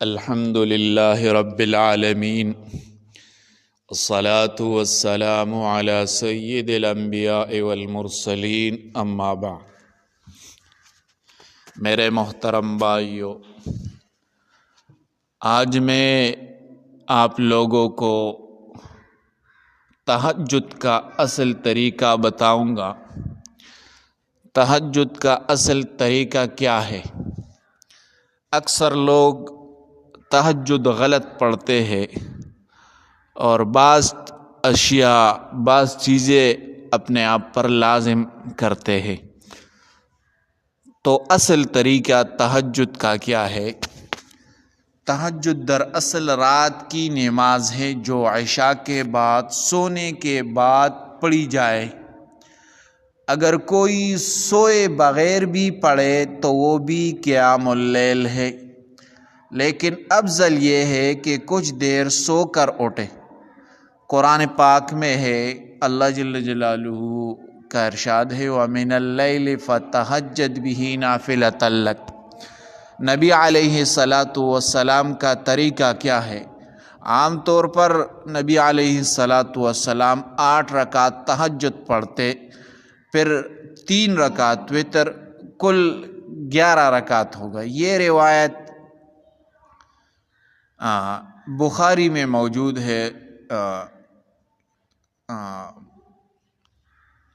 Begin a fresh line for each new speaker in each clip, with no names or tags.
الحمد للہ رب العالمین والصلاة والسلام علی سید الانبیاء والمرسلین اما بعد۔ میرے محترم بھائیو، آج میں آپ لوگوں کو تہجد کا اصل طریقہ بتاؤں گا۔ تہجد کا اصل طریقہ کیا ہے؟ اکثر لوگ تہجد غلط پڑھتے ہیں اور بعض چیزیں اپنے آپ پر لازم کرتے ہیں۔ تو اصل طریقہ تہجد کا کیا ہے؟ تہجد دراصل رات کی نماز ہے جو عشاء کے بعد سونے کے بعد پڑھی جائے۔ اگر کوئی سوئے بغیر بھی پڑھے تو وہ بھی قیام اللیل ہے، لیکن افضل یہ ہے کہ کچھ دیر سو کر اٹھے۔ قرآن پاک میں ہے، اللہ جل جلالہ کا ارشاد ہے وَمِنَ اللَّيْلِ فَتَہَجَّدْ بِهِ نَافِلَةً لَكَ۔ نبی علیہ السلام کا طریقہ کیا ہے؟ عام طور پر نبی علیہ السلام 8 رکعت تہجد پڑھتے، پھر 3 رکعت وتر، کل 11 رکعت ہوگا۔ یہ روایت بخاری میں موجود ہے۔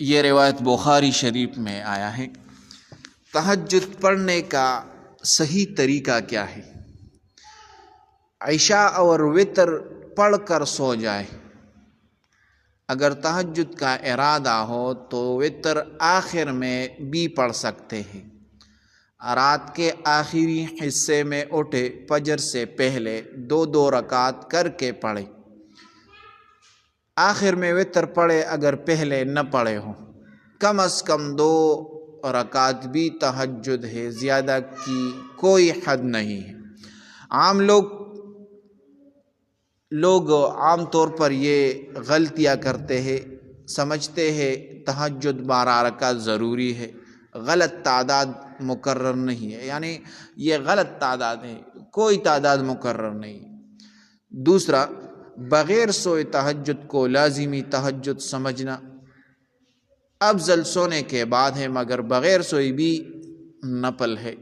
یہ روایت بخاری شریف میں آیا ہے۔ تہجد پڑھنے کا صحیح طریقہ کیا ہے؟ عشاء اور وتر پڑھ کر سو جائے۔ اگر تہجد کا ارادہ ہو تو وتر آخر میں بھی پڑھ سکتے ہیں۔ رات کے آخری حصے میں اٹھے، فجر سے پہلے 2 رکعت کر کے پڑھے۔ آخر میں وتر پڑھے اگر پہلے نہ پڑھے ہوں۔ کم از کم 2 رکعت بھی تہجد ہے، زیادہ کی کوئی حد نہیں ہے۔ لوگ عام طور پر یہ غلطیاں کرتے ہیں، سمجھتے ہیں تہجد 12 رکعت ضروری ہے۔ غلط تعداد مقرر نہیں ہے، یعنی یہ غلط تعداد ہے، کوئی تعداد مقرر نہیں۔ دوسرا، بغیر سوئے تہجد کو لازمی تہجد سمجھنا افضل سونے کے بعد ہے، مگر بغیر سوئے بھی نفل ہے۔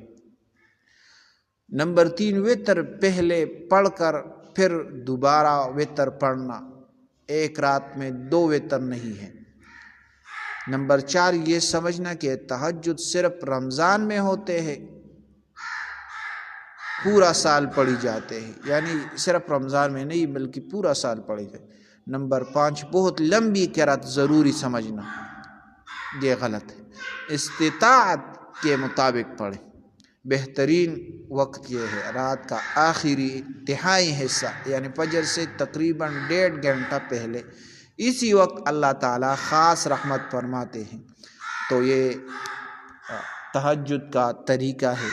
نمبر 3، وتر پہلے پڑھ کر پھر دوبارہ وتر پڑھنا، ایک رات میں 2 وتر نہیں ہے۔ نمبر 4، یہ سمجھنا کہ تہجد صرف رمضان میں ہوتے ہیں، پورا سال پڑھی جاتے ہیں، یعنی صرف رمضان میں نہیں بلکہ پورا سال پڑھی جاتے۔ نمبر 5، بہت لمبی قرات ضروری سمجھنا، یہ غلط ہے۔ استطاعت کے مطابق پڑھیں۔ بہترین وقت یہ ہے رات کا آخری تہائی حصہ، یعنی فجر سے تقریباً 1.5 گھنٹہ پہلے۔ اسی وقت اللہ تعالیٰ خاص رحمت فرماتے ہیں۔ تو یہ تہجد کا طریقہ ہے،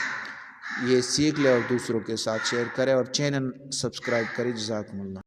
یہ سیکھ لے اور دوسروں کے ساتھ شیئر کرے اور چینل سبسکرائب کرے۔ جزاکم اللہ۔